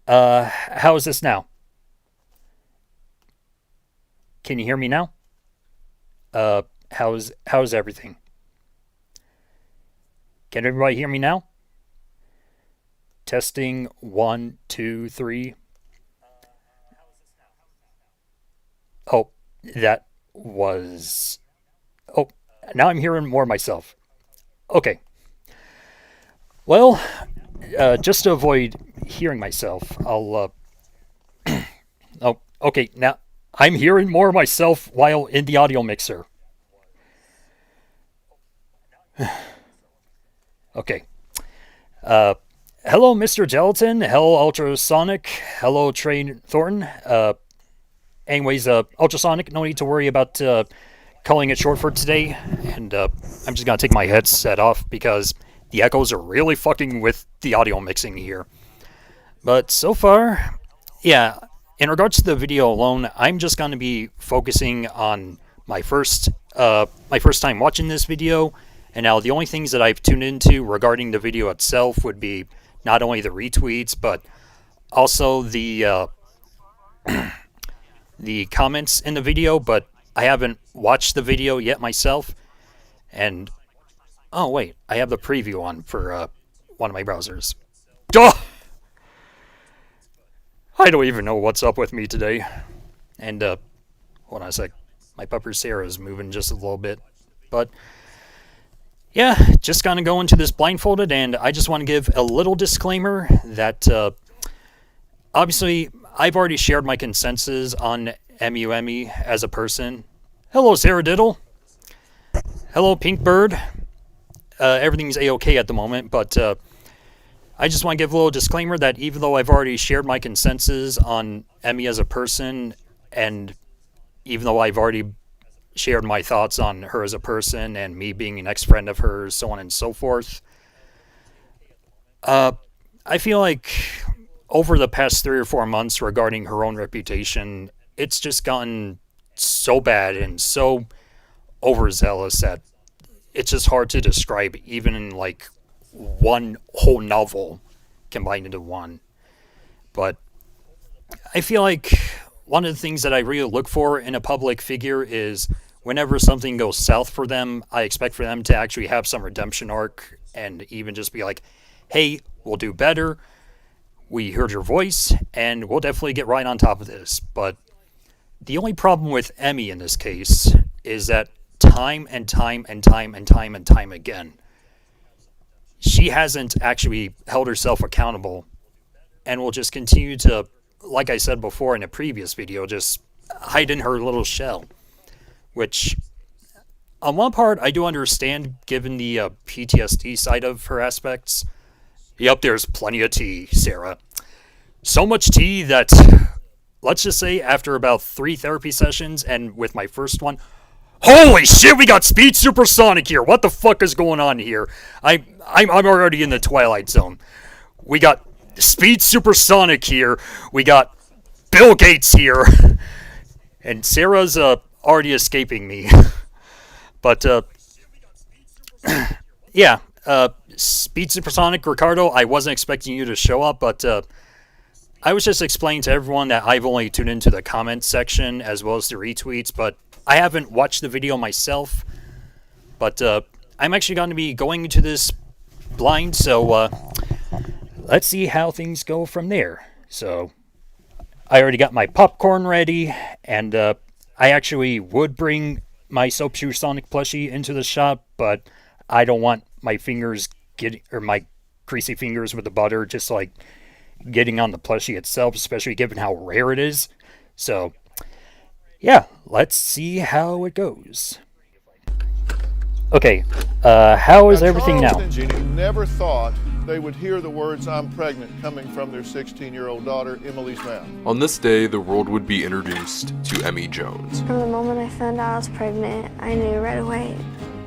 How is this now? Can you hear me now? How's everything? Can everybody hear me now? Testing one, two, three. Oh, that was. Oh, now I'm hearing more myself. Okay. Well, just to avoid hearing myself, I'll. Oh, okay. Now I'm hearing more myself while in the audio mixer. Okay. Uh, Hello, Mr. Gelatin. Hello, Ultrasonic. Hello, Train Thornton. Anyways, Ultrasonic, no need to worry about calling it short for today. And I'm just gonna take my headset off because the echoes are really fucking with the audio mixing here. But so far, yeah, in regards to the video alone, I'm just gonna be focusing on my first time watching this video. And now the only things that I've tuned into regarding the video itself would be not only the retweets, but also the comments in the video. But I haven't watched the video yet myself. And oh wait, I have the preview on for one of my browsers. Duh! I don't even know what's up with me today. And hold on a sec. My pupper Sarah is moving just a little bit, but yeah, just gonna go into this blindfolded, and I just want to give a little disclaimer that obviously I've already shared my consensus on Emmy as a person. Hello, Sarah Diddle. Hello, Pink Bird. Everything's a-okay at the moment, but I just want to give a little disclaimer that even though I've already shared my consensus on Emmy as a person, and even though I've already shared my thoughts on her as a person and me being an ex-friend of hers, so on and so forth, I feel like over the past 3 or 4 months regarding her own reputation, it's just gotten so bad and so overzealous that it's just hard to describe, even in like one whole novel combined into one. But I feel like one of the things that I really look for in a public figure is whenever something goes south for them, I expect for them to actually have some redemption arc and even just be like, hey, we'll do better. We heard your voice and we'll definitely get right on top of this. But the only problem with Emmy in this case is that time and time and time and time and time again, she hasn't actually held herself accountable and will just continue to, like I said before in a previous video, just hide in her little shell. Which, on one part, I do understand given the PTSD side of her aspects. Yep, there's plenty of tea, Sarah. So much tea that, let's just say, after about 3 therapy sessions, and with my first one, holy shit, we got SpeedSuperSonic here. What the fuck is going on here? I'm already in the Twilight Zone. We got SpeedSuperSonic here. We got Bill Gates here. And Sarah's already escaping me. But yeah, SpeedSuperSonic, Ricardo, I wasn't expecting you to show up, but I was just explaining to everyone that I've only tuned into the comments section as well as the retweets, but I haven't watched the video myself. But I'm actually going to be going into this blind, so let's see how things go from there. So I already got my popcorn ready, and I actually would bring my SpeedSuperSonic plushie into the shop, but I don't want my fingers my greasy fingers with the butter just like getting on the plushie itself, especially given how rare it is. So yeah, let's see how it goes. Okay, how is everything now? Charles and Jeannie never thought they would hear the words "I'm pregnant" coming from their 16-year-old daughter, Emily's mouth. On this day, the world would be introduced to Emmy Jones. From the moment I found out I was pregnant, I knew right away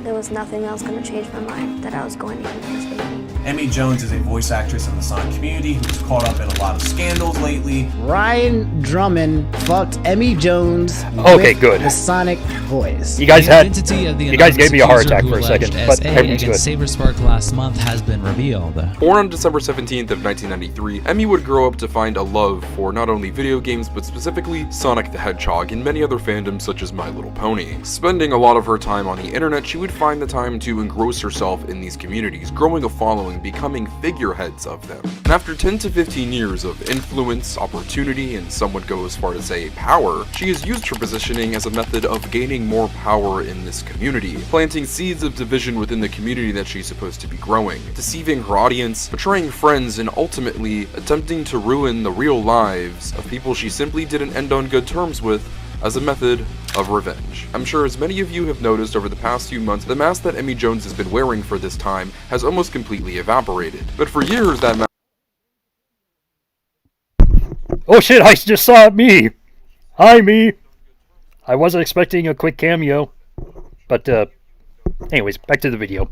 there was nothing else going to change my mind, that I was going to keep this baby. Emmy Jones is a voice actress in the Sonic community who's caught up in a lot of scandals lately. Ryan Drummond fucked Emmy Jones Okay, with good. the Sonic voice. You guys You guys gave me a heart attack for a second, but everything's against good. Saberspark last month has been revealed. Born on December 17th of 1993, Emmy would grow up to find a love for not only video games, but specifically Sonic the Hedgehog and many other fandoms such as My Little Pony. Spending a lot of her time on the internet, she would find the time to engross herself in these communities, growing a following, becoming figureheads of them. And after 10 to 15 years of influence, opportunity, and some would go as far to say power, she has used her positioning as a method of gaining more power in this community, planting seeds of division within the community that she's supposed to be growing, deceiving her audience, betraying friends, and ultimately attempting to ruin the real lives of people she simply didn't end on good terms with as a method of revenge. I'm sure as many of you have noticed over the past few months, the mask that Emmy Jones has been wearing for this time has almost completely evaporated. But for years that mask Oh shit, I just saw me! Hi, me! I wasn't expecting a quick cameo. But, anyways, back to the video.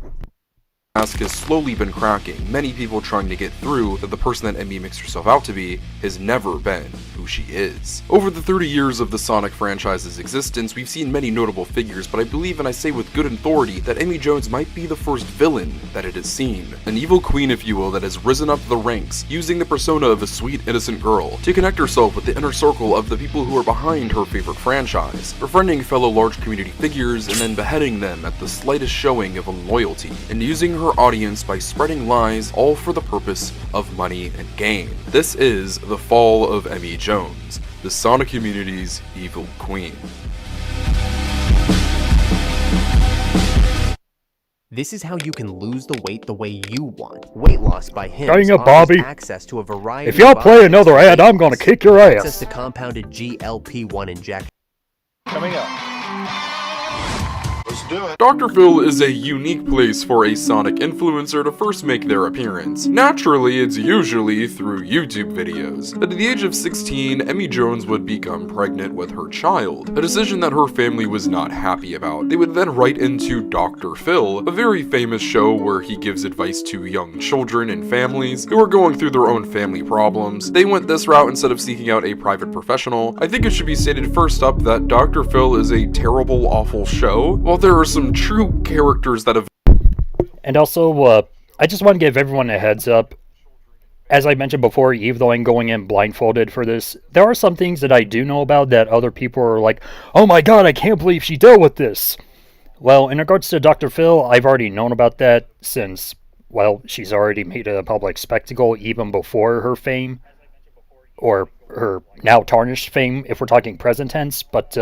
has slowly been cracking, many people trying to get through that the person that Emmy makes herself out to be has never been who she is. Over the 30 years of the Sonic franchise's existence, we've seen many notable figures, but I believe, and I say with good authority, that Emmy Jones might be the first villain that it has seen. An evil queen, if you will, that has risen up the ranks, using the persona of a sweet, innocent girl to connect herself with the inner circle of the people who are behind her favorite franchise, befriending fellow large community figures and then beheading them at the slightest showing of unloyalty, and using her audience by spreading lies, all for the purpose of money and gain. This is the fall of Emmy Jones, the Sonic community's evil queen. This is how you can lose the weight the way you want. Weight loss by him. Dang it, Bobby. Access to a variety If y'all of play options another for ad, weight I'm gonna loss. kick your Access ass. to compounded GLP-1 injection. Coming up. Let's do it. Dr. Phil is a unique place for a Sonic influencer to first make their appearance. Naturally, it's usually through YouTube videos. But at the age of 16, Emmy Jones would become pregnant with her child, a decision that her family was not happy about. They would then write into Dr. Phil, a very famous show where he gives advice to young children and families who are going through their own family problems. They went this route instead of seeking out a private professional. I think it should be stated first up that Dr. Phil is a terrible, awful show, while there are some true characters that have. And also, I just want to give everyone a heads up. As I mentioned before, even though I'm going in blindfolded for this, there are some things that I do know about that other people are like, oh my god, I can't believe she dealt with this. Well, in regards to Dr. Phil, I've already known about that since, well, she's already made it a public spectacle even before her fame, or her now tarnished fame, if we're talking present tense, but,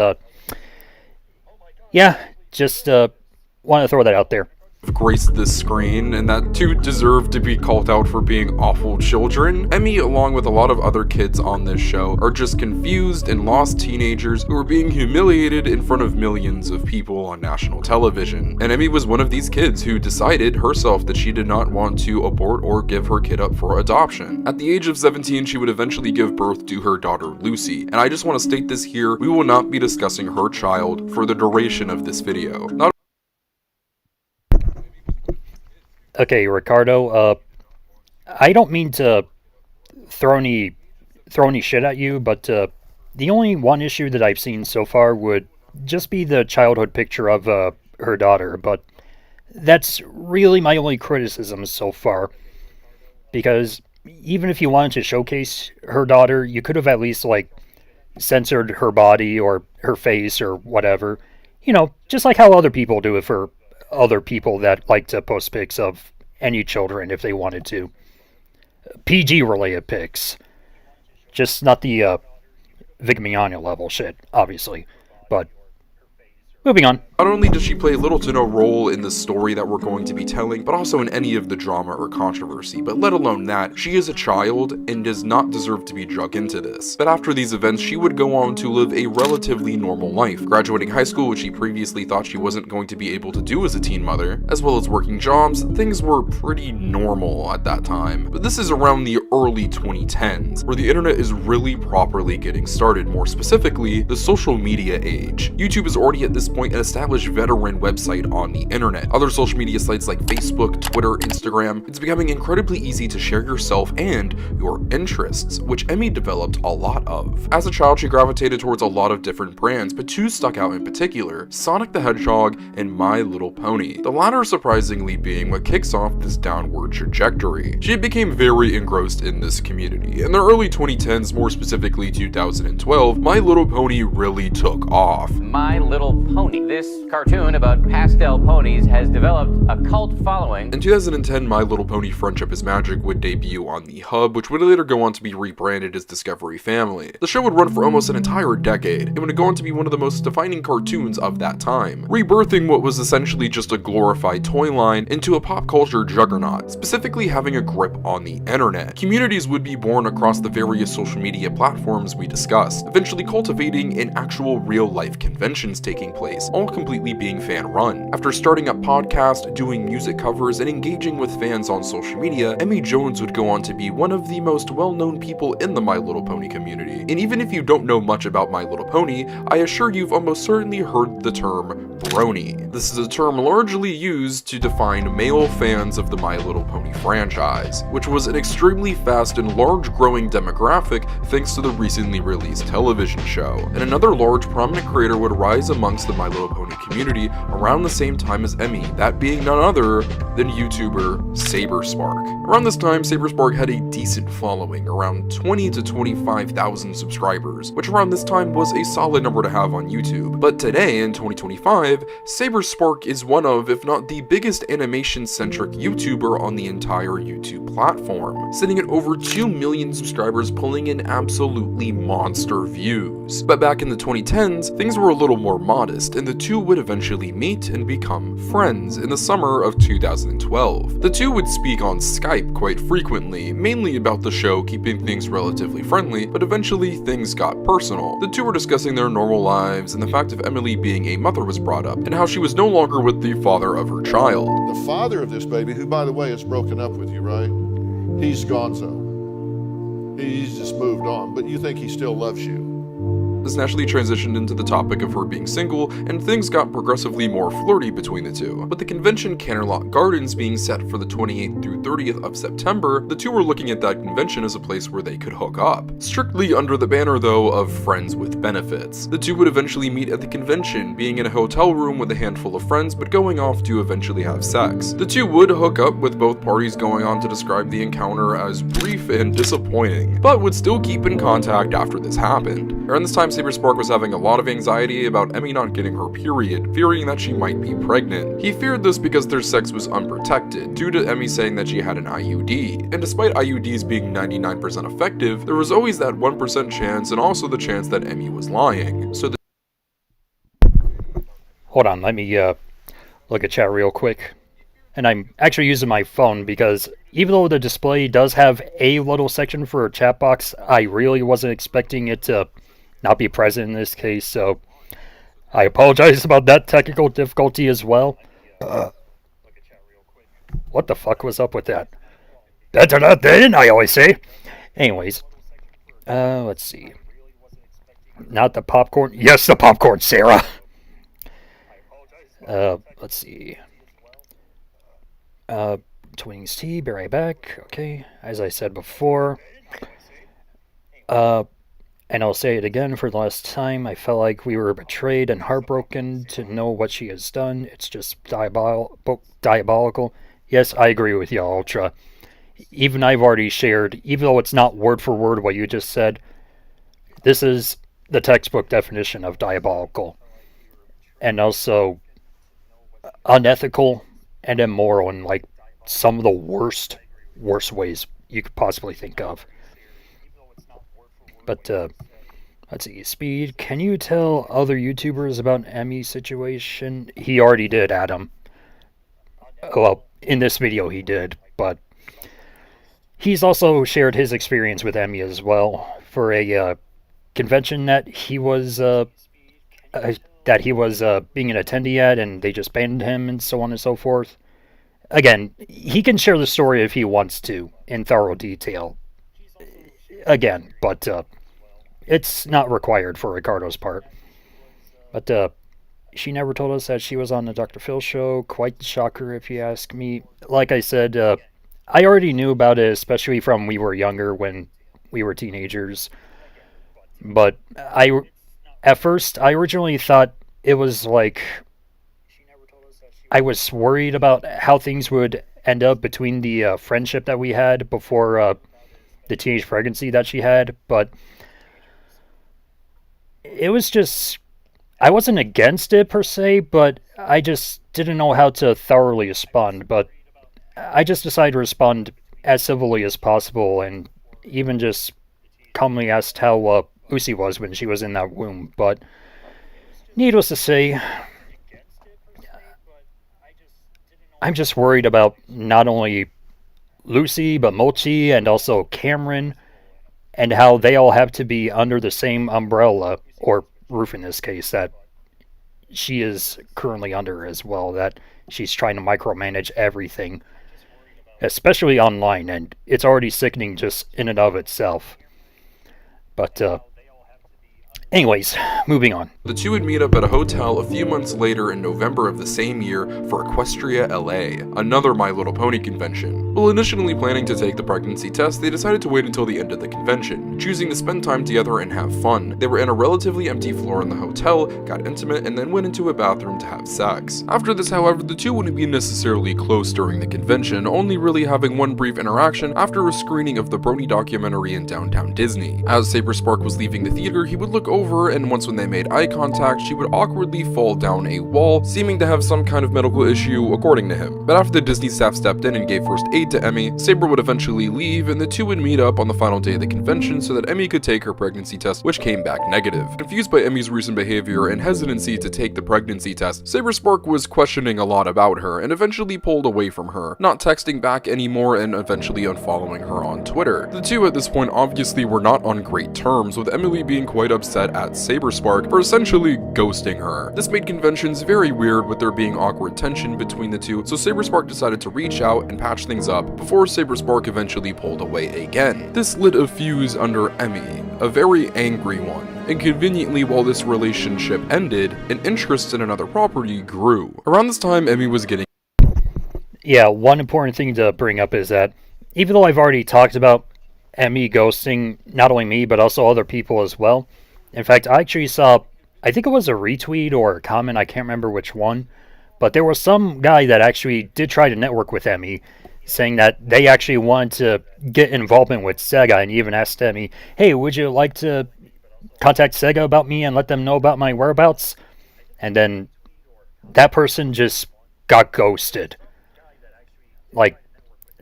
yeah, just, want to throw that out there. Graced this screen, and that too deserve to be called out for being awful children. Emmy, along with a lot of other kids on this show, are just confused and lost teenagers who are being humiliated in front of millions of people on national television. And Emmy was one of these kids who decided herself that she did not want to abort or give her kid up for adoption. At the age of 17, she would eventually give birth to her daughter Lucy. And I just want to state this here, we will not be discussing her child for the duration of this video. Not Okay, Ricardo, I don't mean to throw any shit at you, but the only one issue that I've seen so far would just be the childhood picture of her daughter, but that's really my only criticism so far. Because even if you wanted to showcase her daughter, you could have at least, like, censored her body or her face or whatever. You know, just like how other people do it for other people that like to post pics of any children if they wanted to. PG related pics. Just not the Vigmiano level shit, obviously. But moving on. Not only does she play little to no role in the story that we're going to be telling, but also in any of the drama or controversy, but let alone that, she is a child and does not deserve to be drug into this. But after these events, she would go on to live a relatively normal life, graduating high school, which she previously thought she wasn't going to be able to do as a teen mother, as well as working jobs. Things were pretty normal at that time. But this is around the early 2010s, where the internet is really properly getting started, more specifically, the social media age. YouTube is already at this point an established veteran website on the internet. Other social media sites like Facebook, Twitter, Instagram, it's becoming incredibly easy to share yourself and your interests, which Emmy developed a lot of. As a child, she gravitated towards a lot of different brands, but two stuck out in particular: Sonic the Hedgehog and My Little Pony, the latter surprisingly being what kicks off this downward trajectory. She became very engrossed in this community. In the early 2010s, more specifically 2012, My Little Pony really took off. My Little Pony. This cartoon about pastel ponies has developed a cult following. In 2010, My Little Pony Friendship is Magic would debut on the Hub, which would later go on to be rebranded as Discovery Family. The show would run for almost an entire decade, and would go on to be one of the most defining cartoons of that time, rebirthing what was essentially just a glorified toy line into a pop culture juggernaut, specifically having a grip on the internet. Communities would be born across the various social media platforms we discussed, eventually cultivating an actual real-life conventions taking place, all completely being fan-run. After starting up podcasts, doing music covers, and engaging with fans on social media, Emmy Jones would go on to be one of the most well-known people in the My Little Pony community. And even if you don't know much about My Little Pony, I assure you've almost certainly heard the term brony. This is a term largely used to define male fans of the My Little Pony franchise, which was an extremely fast and large growing demographic thanks to the recently released television show. And another large prominent creator would rise amongst the My Little Pony community around the same time as Emmy, that being none other than YouTuber Saberspark. Around this time, Saberspark had a decent following, around 20 to 25,000 subscribers, which around this time was a solid number to have on YouTube. But today, in 2025, Saberspark is one of, if not the biggest animation-centric YouTuber on the entire YouTube platform, sitting at over 2 million subscribers, pulling in absolutely monster views. But back in the 2010s, things were a little more modest, and the two would eventually meet and become friends in the summer of 2012. The two would speak on Skype quite frequently, mainly about the show, keeping things relatively friendly, but eventually things got personal. The two were discussing their normal lives, and the fact of Emily being a mother was brought up, and how she was no longer with the father of her child. The father of this baby, who by the way has broken up with you, right? He's gonzo. He's just moved on, but you think he still loves you. This naturally transitioned into the topic of her being single, and things got progressively more flirty between the two. With the convention Canterlot Gardens being set for the 28th through 30th of September, the two were looking at that convention as a place where they could hook up. Strictly under the banner, though, of friends with benefits. The two would eventually meet at the convention, being in a hotel room with a handful of friends, but going off to eventually have sex. The two would hook up, with both parties going on to describe the encounter as brief and disappointing, but would still keep in contact after this happened. Around this time, Saberspark was having a lot of anxiety about Emmy not getting her period, fearing that she might be pregnant. He feared this because their sex was unprotected, due to Emmy saying that she had an IUD, and despite IUDs being 99% effective, there was always that 1% chance, and also the chance that Emmy was lying. So Hold on, let me look at chat real quick. And I'm actually using my phone because even though the display does have a little section for a chat box, I really wasn't expecting it to not be present in this case, so I apologize about that technical difficulty as well. What the fuck was up with that? Better not then, I always say. Anyways, let's see. Not the popcorn. Yes, the popcorn, Sarah. Let's see. Twinings tea, be right back. Okay, as I said before. And I'll say it again for the last time, I felt like we were betrayed and heartbroken to know what she has done. It's just diabolical. Yes, I agree with you, Ultra. Even I've already shared, even though it's not word for word what you just said, this is the textbook definition of diabolical. And also unethical and immoral in like some of the worst ways you could possibly think of. But, let's see, Speed, can you tell other YouTubers about Emmy's situation? He already did, Adam. Well, in this video he did, but he's also shared his experience with Emmy as well for a convention that he was being an attendee at, and they just banned him and so on and so forth. Again, he can share the story if he wants to in thorough detail. Again, but it's not required for Ricardo's part. But she never told us that she was on the Dr. Phil show. Quite the shocker, if you ask me. Like I said, I already knew about it, especially from we were younger when we were teenagers. But at first, I originally thought it was like I was worried about how things would end up between the friendship that we had before the teenage pregnancy that she had. But it was just, I wasn't against it per se, but I just didn't know how to thoroughly respond. But I just decided to respond as civilly as possible, and even just calmly asked how Lucy was when she was in that womb. But needless to say, I'm just worried about not only Lucy, but Mochi, and also Cameron, and how they all have to be under the same umbrella, or roof in this case, that she is currently under as well, that she's trying to micromanage everything, especially online, and it's already sickening just in and of itself. But, anyways, moving on. The two would meet up at a hotel a few months later in November of the same year for Equestria LA, another My Little Pony convention. While initially planning to take the pregnancy test, they decided to wait until the end of the convention, choosing to spend time together and have fun. They were in a relatively empty floor in the hotel, got intimate, and then went into a bathroom to have sex. After this, however, the two wouldn't be necessarily close during the convention, only really having one brief interaction after a screening of the Brony documentary in downtown Disney. As Saberspark was leaving the theater, he would look over, and once when they made eye contact, she would awkwardly fall down a wall, seeming to have some kind of medical issue according to him. But after the Disney staff stepped in and gave first aid to Emmy, Saber would eventually leave, and the two would meet up on the final day of the convention so that Emmy could take her pregnancy test, which came back negative. Confused by Emmy's recent behavior and hesitancy to take the pregnancy test, Saberspark was questioning a lot about her, and eventually pulled away from her, not texting back anymore and eventually unfollowing her on Twitter. The two at this point obviously were not on great terms, with Emily being quite upset at Saberspark for essentially ghosting her. This made conventions very weird, with there being awkward tension between the two, so Saberspark decided to reach out and patch things up before Saberspark eventually pulled away again. This lit a fuse under Emmy, a very angry one. And conveniently, while this relationship ended, an interest in another property grew. Around this time, Emmy was getting... Yeah, one important thing to bring up is that even though I've already talked about Emmy ghosting not only me, but also other people as well. In fact, I actually saw, I think it was a retweet or a comment, I can't remember which one, but there was some guy that actually did try to network with Emmy, saying that they actually wanted to get involvement with Sega, and even asked Emmy, hey, would you like to contact Sega about me and let them know about my whereabouts? And then that person just got ghosted. Like,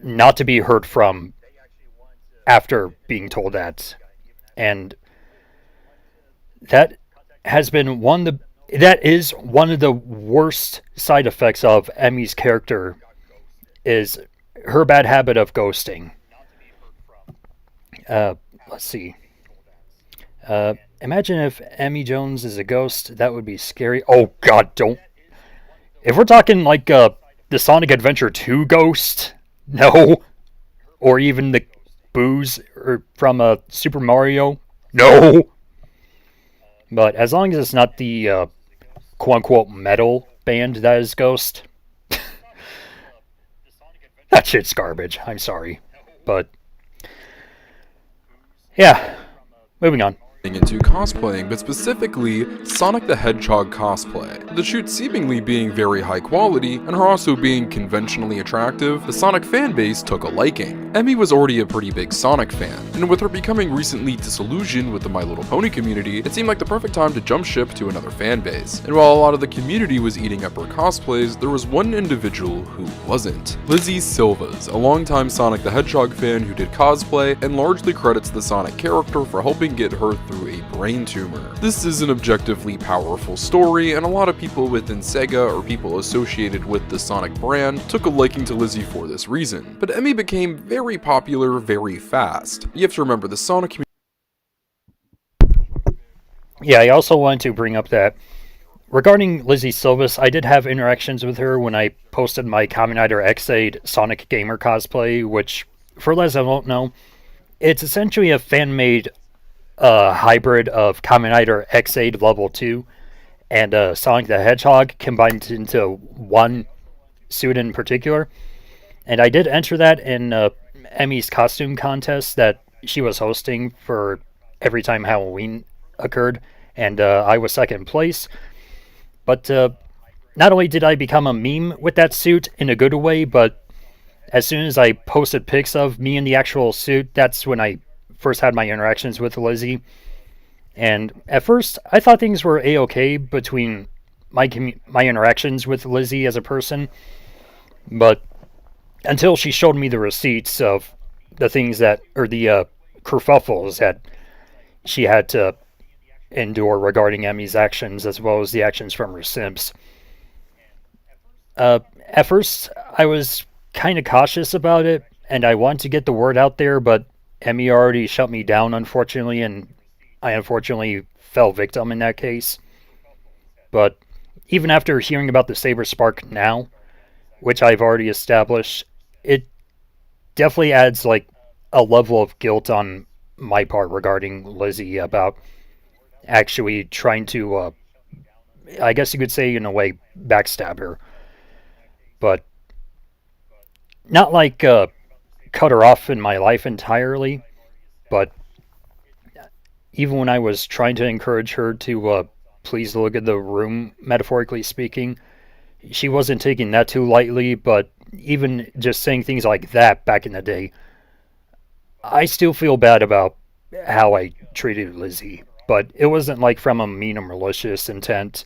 not to be heard from after being told that. And that has been that is one of the worst side effects of Emmy's character, is her bad habit of ghosting. Let's see. Imagine if Emmy Jones is a ghost. That would be scary. Oh god, don't. If we're talking like the Sonic Adventure 2 ghost, no. Or even the Booze from Super Mario, no. But as long as it's not the quote-unquote metal band that is Ghost, that shit's garbage. I'm sorry. But, yeah, moving on. Into cosplaying, but specifically Sonic the Hedgehog cosplay. The shoot seemingly being very high quality, and her also being conventionally attractive, the Sonic fanbase took a liking. Emmy was already a pretty big Sonic fan, and with her becoming recently disillusioned with the My Little Pony community, it seemed like the perfect time to jump ship to another fanbase. And while a lot of the community was eating up her cosplays, there was one individual who wasn't. Lizzy Silvas, a longtime Sonic the Hedgehog fan who did cosplay, and largely credits the Sonic character for helping get her through a brain tumor. This is an objectively powerful story, and a lot of people within Sega or people associated with the Sonic brand took a liking to Lizzy for this reason. But Emmy became very popular very fast. You have to remember, the Sonic community... Yeah, I also wanted to bring up that regarding Lizzy Silvas, I did have interactions with her when I posted my Kamen Rider X8 Sonic Gamer cosplay, which, for those that don't know, it's essentially a fan-made hybrid of Kamen Rider X8 Level 2 and Sonic the Hedgehog combined into one suit in particular. And I did enter that in Emmy's costume contest that she was hosting for every time Halloween occurred, and I was second place. But not only did I become a meme with that suit in a good way, but as soon as I posted pics of me in the actual suit, that's when I first had my interactions with Lizzy. And at first, I thought things were a-okay between my interactions with Lizzy as a person, but until she showed me the receipts of the things that, or the kerfuffles that she had to endure regarding Emmy's actions, as well as the actions from her simps. At first, I was kind of cautious about it, and I wanted to get the word out there, but Emmy already shut me down, unfortunately, and I unfortunately fell victim in that case. But even after hearing about the Saberspark now, which I've already established, it definitely adds like a level of guilt on my part regarding Lizzy about actually trying to, I guess you could say in a way, backstab her. But not like cut her off in my life entirely, but even when I was trying to encourage her to please look at the room, metaphorically speaking, she wasn't taking that too lightly, but even just saying things like that back in the day, I still feel bad about how I treated Lizzy. But it wasn't like from a mean or malicious intent.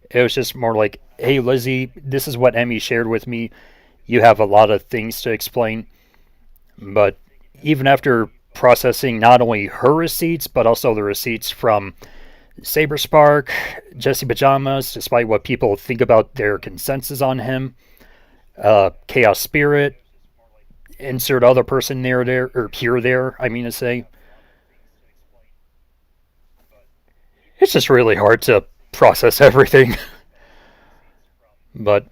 It was just more like, hey Lizzy, this is what Emmy shared with me. You have a lot of things to explain. But even after processing not only her receipts, but also the receipts from Saberspark, Jesse Pajamas, despite what people think about their consensus on him, Chaos Spirit, insert other person there, or here there, I mean to say. It's just really hard to process everything. But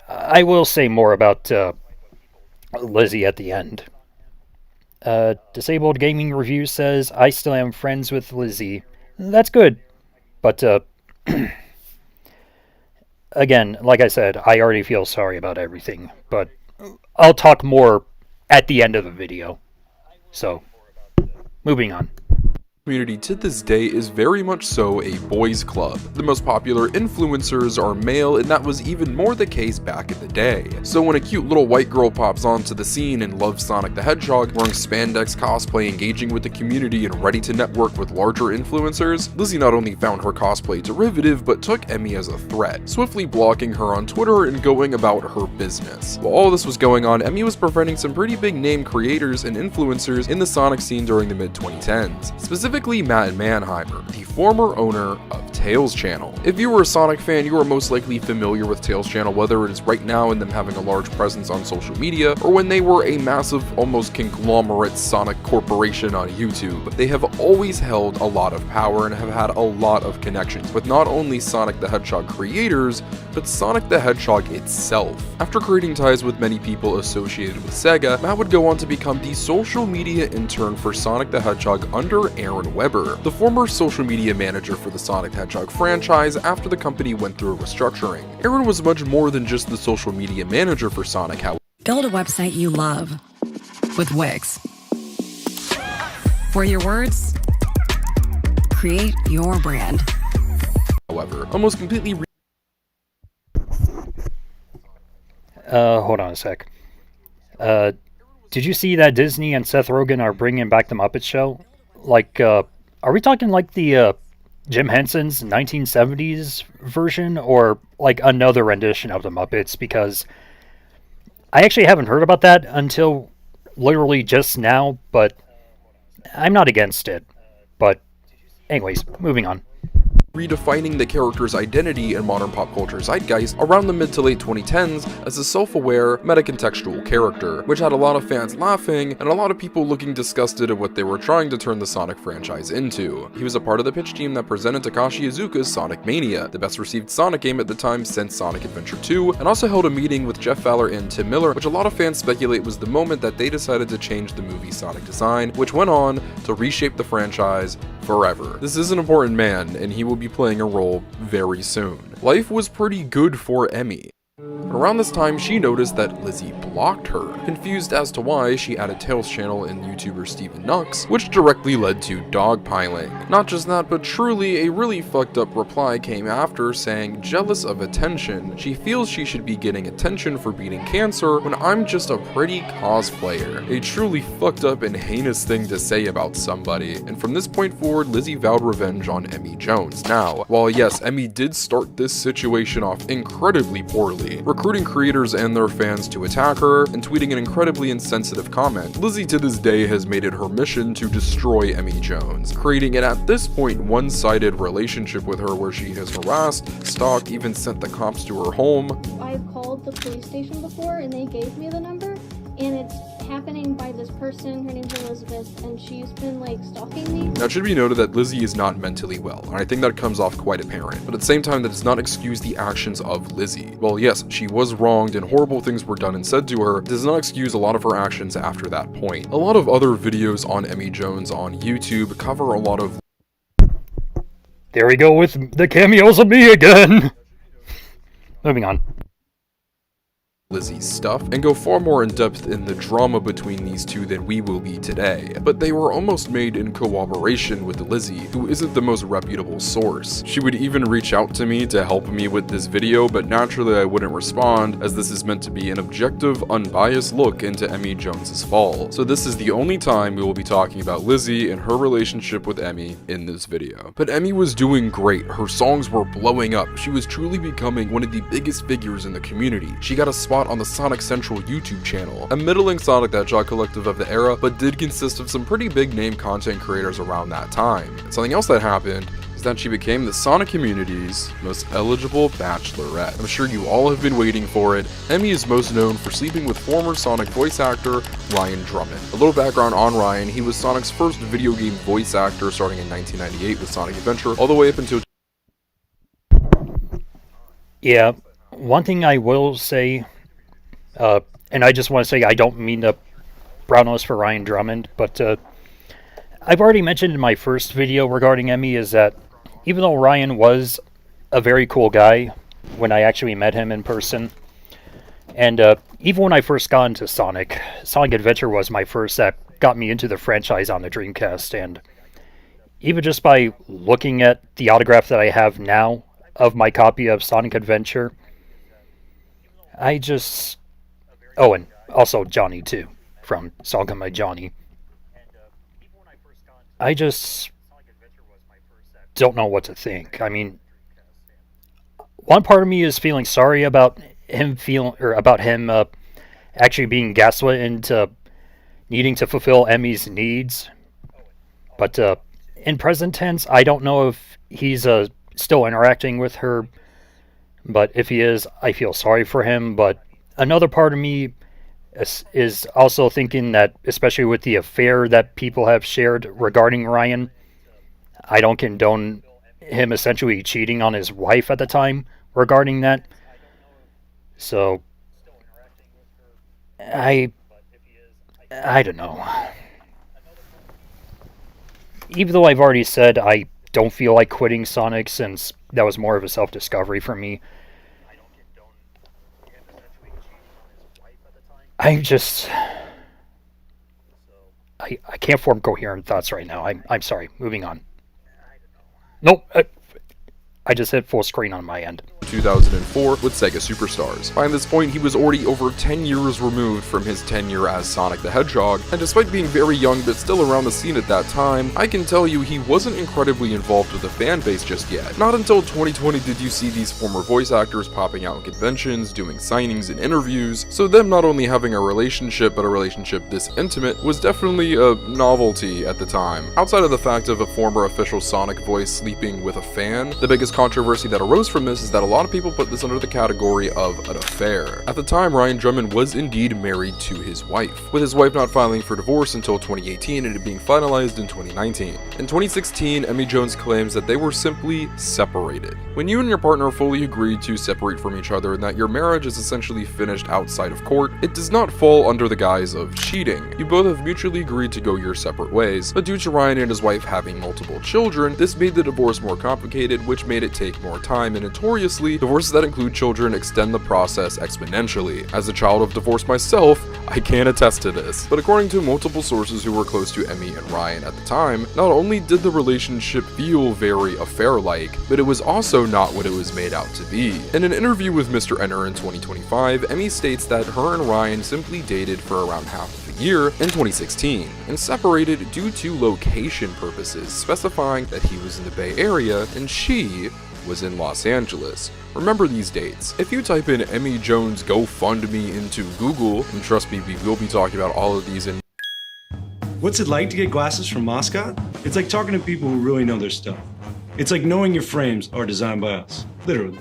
I will say more about Lizzy at the end. Disabled Gaming Review says, I still am friends with Lizzy. That's good. But, again, like I said, I already feel sorry about everything. But I'll talk more at the end of the video. So, moving on. Community to this day is very much so a boys club. The most popular influencers are male, and that was even more the case back in the day. So when a cute little white girl pops onto the scene and loves Sonic the Hedgehog, wearing spandex cosplay, engaging with the community, and ready to network with larger influencers, Lizzy not only found her cosplay derivative, but took Emmy as a threat, swiftly blocking her on Twitter and going about her business. While all this was going on, Emmy was befriending some pretty big name creators and influencers in the Sonic scene during the mid-2010s. Specifically Matt Mannheimer, the former owner of Tails Channel. If you were a Sonic fan, you are most likely familiar with Tails Channel, whether it is right now in them having a large presence on social media, or when they were a massive, almost conglomerate Sonic corporation on YouTube. They have always held a lot of power and have had a lot of connections with not only Sonic the Hedgehog creators, but Sonic the Hedgehog itself. After creating ties with many people associated with Sega, Matt would go on to become the social media intern for Sonic the Hedgehog under Aaron Weber, the former social media manager for the Sonic the Hedgehog franchise after the company went through a restructuring. Aaron was much more than just the social media manager for Sonic, however. Build a website you love with Wix. For your words, create your brand. However, almost completely hold on a sec. Did you see that Disney and Seth Rogen are bringing back the Muppet Show? Like, are we talking like the Jim Henson's 1970s version, or like another rendition of the Muppets? Because I actually haven't heard about that until literally just now, but I'm not against it. But anyways, moving on. Redefining the character's identity in modern pop culture zeitgeist around the mid to late 2010s as a self-aware, meta-contextual character, which had a lot of fans laughing and a lot of people looking disgusted at what they were trying to turn the Sonic franchise into. He was a part of the pitch team that presented Takashi Iizuka's Sonic Mania, the best received Sonic game at the time since Sonic Adventure 2, and also held a meeting with Jeff Fowler and Tim Miller, which a lot of fans speculate was the moment that they decided to change the movie Sonic design, which went on to reshape the franchise forever. This is an important man, and he will be playing a role very soon. Life was pretty good for Emmy. Around this time, she noticed that Lizzy blocked her. Confused as to why, she added Tails' channel and YouTuber Steven Nux, which directly led to dogpiling. Not just that, but truly a really fucked up reply came after saying, jealous of attention. She feels she should be getting attention for beating cancer when I'm just a pretty cosplayer. A truly fucked up and heinous thing to say about somebody. And from this point forward, Lizzy vowed revenge on Emmy Jones. Now, while yes, Emmy did start this situation off incredibly poorly, recruiting creators and their fans to attack her, and tweeting an incredibly insensitive comment, Lizzy to this day has made it her mission to destroy Emmy Jones, creating an at this point one-sided relationship with her where she has harassed, stalked, even sent the cops to her home. I've called the police station before and they gave me the number, and it's happening by this person. Her name's Elizabeth, and she's been like stalking me. Now it should be noted that Lizzy is not mentally well, and I think that comes off quite apparent, but at the same time that does not excuse the actions of Lizzy. Well, yes, she was wronged and horrible things were done and said to her, it does not excuse a lot of her actions after that point. A lot of other videos on Emmy Jones on YouTube cover a lot of... There we go with the cameos of me again! Moving on. Lizzy's stuff, and go far more in depth in the drama between these two than we will be today, but they were almost made in cooperation with Lizzy, who isn't the most reputable source. She would even reach out to me to help me with this video, but naturally I wouldn't respond, as this is meant to be an objective, unbiased look into Emmy Jones's fall. So this is the only time we will be talking about Lizzy and her relationship with Emmy in this video. But Emmy was doing great, her songs were blowing up, she was truly becoming one of the biggest figures in the community. She got a spot on the Sonic Central YouTube channel, a middling Sonic the Hedgehog collective of the era, but did consist of some pretty big name content creators around that time. And something else that happened is that she became the Sonic community's most eligible bachelorette. I'm sure you all have been waiting for it. Emmy is most known for sleeping with former Sonic voice actor Ryan Drummond. A little background on Ryan, he was Sonic's first video game voice actor starting in 1998 with Sonic Adventure, all the way up until... Yeah, one thing I will say, and I just want to say I don't mean to brown nose for Ryan Drummond, but I've already mentioned in my first video regarding Emmy is that even though Ryan was a very cool guy when I actually met him in person, and even when I first got into Sonic Adventure was my first that got me into the franchise on the Dreamcast, and even just by looking at the autograph that I have now of my copy of Sonic Adventure, I just... Oh, and also Johnny, too, from Saga My Johnny. I just don't know what to think. I mean, one part of me is feeling sorry about him actually being gaslit into needing to fulfill Emmy's needs. But in present tense, I don't know if he's still interacting with her. But if he is, I feel sorry for him. But another part of me is also thinking that, especially with the affair that people have shared regarding Ryan, I don't condone him essentially cheating on his wife at the time regarding that. So, I don't know. Even though I've already said I don't feel like quitting Sonic since that was more of a self-discovery for me, I can't form coherent thoughts right now. I'm sorry. Moving on. Nope. I just hit full screen on my end. 2004 with Sega Superstars. By this point, he was already over 10 years removed from his tenure as Sonic the Hedgehog, and despite being very young but still around the scene at that time, I can tell you he wasn't incredibly involved with the fan base just yet. Not until 2020 did you see these former voice actors popping out in conventions, doing signings and interviews, so them not only having a relationship, but a relationship this intimate was definitely a novelty at the time. Outside of the fact of a former official Sonic voice sleeping with a fan, the biggest controversy that arose from this is that a lot lot of people put this under the category of an affair. At the time, Ryan Drummond was indeed married to his wife, with his wife not filing for divorce until 2018 and it being finalized in 2019. In 2016, Emmy Jones claims that they were simply separated. When you and your partner fully agree to separate from each other and that your marriage is essentially finished outside of court, it does not fall under the guise of cheating. You both have mutually agreed to go your separate ways, but due to Ryan and his wife having multiple children, this made the divorce more complicated, which made it take more time, and notoriously, divorces that include children extend the process exponentially. As a child of divorce myself, I can attest to this. But according to multiple sources who were close to Emmy and Ryan at the time, not only did the relationship feel very affair-like, but it was also not what it was made out to be. In an interview with Mr. Enter in 2025, Emmy states that her and Ryan simply dated for around half of a year in 2016, and separated due to location purposes, specifying that he was in the Bay Area and she was in Los Angeles. Remember these dates. If you type in Emmy Jones GoFundMe into Google, and trust me, we will be talking about all of these in. What's it like to get glasses from Moscot? It's like talking to people who really know their stuff. It's like knowing your frames are designed by us, literally.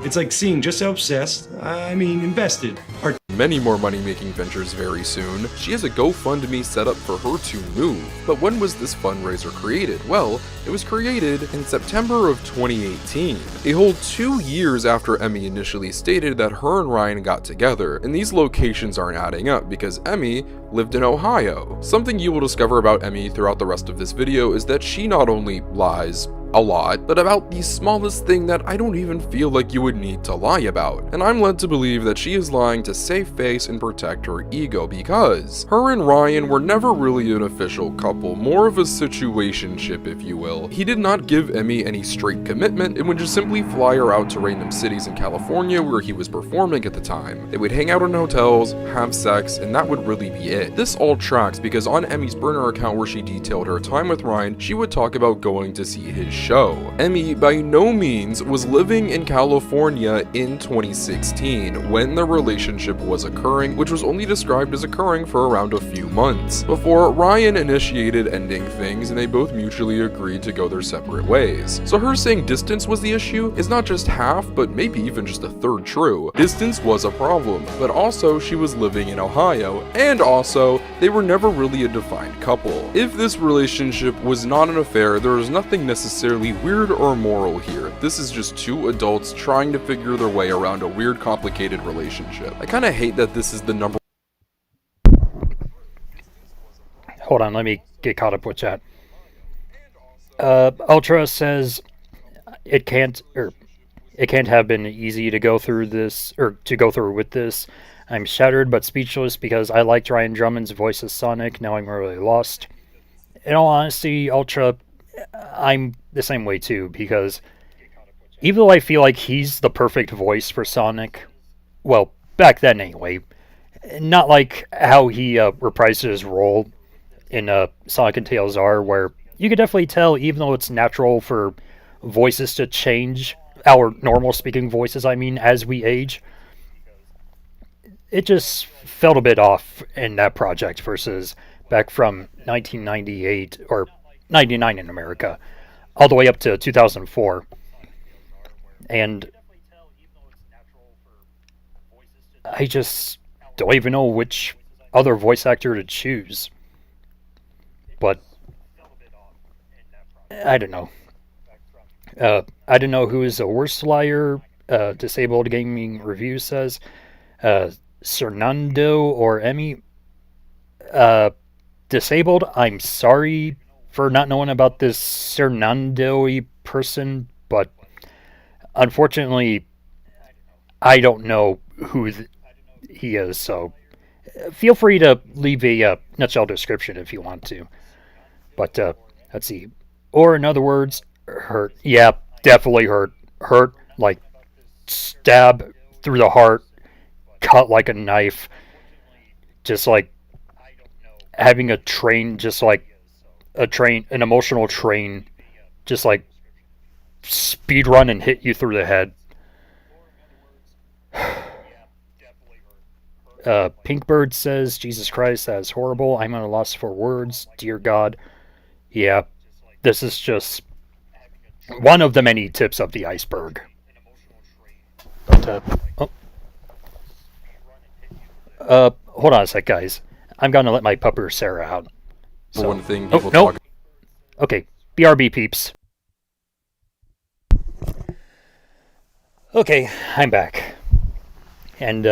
It's like seeing just how obsessed, invested, our many more money-making ventures very soon. She has a GoFundMe set up for her to move. But when was this fundraiser created? Well, it was created in September of 2018, a whole 2 years after Emmy initially stated that her and Ryan got together, and these locations aren't adding up because Emmy lived in Ohio. Something you will discover about Emmy throughout the rest of this video is that she not only lies a lot, but about the smallest thing that I don't even feel like you would need to lie about. And I'm led to believe that she is lying to save face and protect her ego because her and Ryan were never really an official couple, more of a situationship if you will. He did not give Emmy any straight commitment and would just simply fly her out to random cities in California where he was performing at the time. They would hang out in hotels, have sex, and that would really be it. This all tracks because on Emmy's burner account where she detailed her time with Ryan, she would talk about going to see his show. Emmy by no means was living in California in 2016 when the relationship was occurring, which was only described as occurring for around a few months, before Ryan initiated ending things and they both mutually agreed to go their separate ways. So her saying distance was the issue is not just half, but maybe even just a third true. Distance was a problem, but also she was living in Ohio, and also they were never really a defined couple. If this relationship was not an affair, there is nothing necessarily weird or moral here. This is just two adults trying to figure their way around a weird, complicated relationship. I kinda hate that this is the number. Hold on, let me get caught up with chat. Ultra says it can't have been easy to go through this, or to go through with this. I'm shattered but speechless because I liked Ryan Drummond's voice as Sonic. Now I'm really lost. In all honesty, Ultra, I'm the same way too, because even though I feel like he's the perfect voice for Sonic, well, back then anyway, not like how he reprised his role in Sonic and Tails R, where you could definitely tell, even though it's natural for voices to change, our normal speaking voices, I mean, as we age, it just felt a bit off in that project versus back from 1998, or 99 in America, all the way up to 2004. And I just don't even know which other voice actor to choose. But I don't know. I don't know who is the worst liar. Disabled Gaming Review says Cernando or Emmy. Disabled, I'm sorry for not knowing about this Cernando-y person, but unfortunately, I don't know who he is, so feel free to leave a nutshell description if you want to. But, let's see. Or, in other words, hurt. Yeah, definitely hurt. Hurt, like, stab through the heart, cut like a knife. Just like having a train, just like an emotional train, just like speed run and hit you through the head. Pinkbird says, Jesus Christ, that is horrible. I'm at a loss for words. Dear God. Yeah, this is just one of the many tips of the iceberg. But, hold on a sec, guys. I'm gonna let my pupper Sarah out. So, One thing people talk. Okay, BRB peeps. Okay, I'm back. And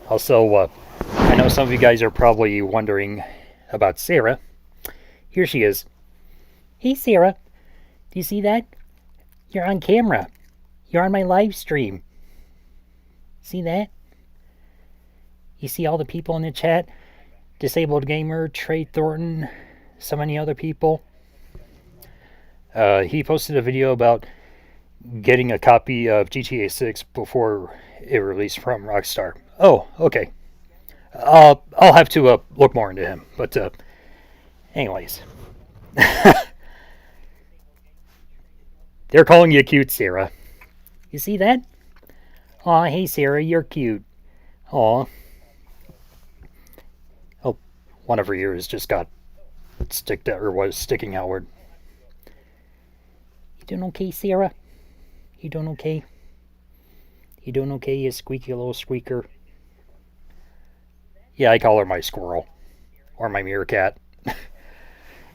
also, I know some of you guys are probably wondering about Sarah. Here she is. Hey, Sarah. Do you see that? You're on camera. You're on my live stream. See that? You see all the people in the chat? Disabled Gamer, Trey Thornton, so many other people. He posted a video about getting a copy of GTA 6 before it released from Rockstar. Oh, okay. I'll have to look more into him. But anyways. They're calling you cute, Sarah. You see that? Aw, hey Sarah, you're cute. Aw. Oh, one of her ears just got was sticking outward. You doing okay, Sarah? You doing okay? You doing okay, you squeaky little squeaker? Yeah, I call her my squirrel. Or my meerkat.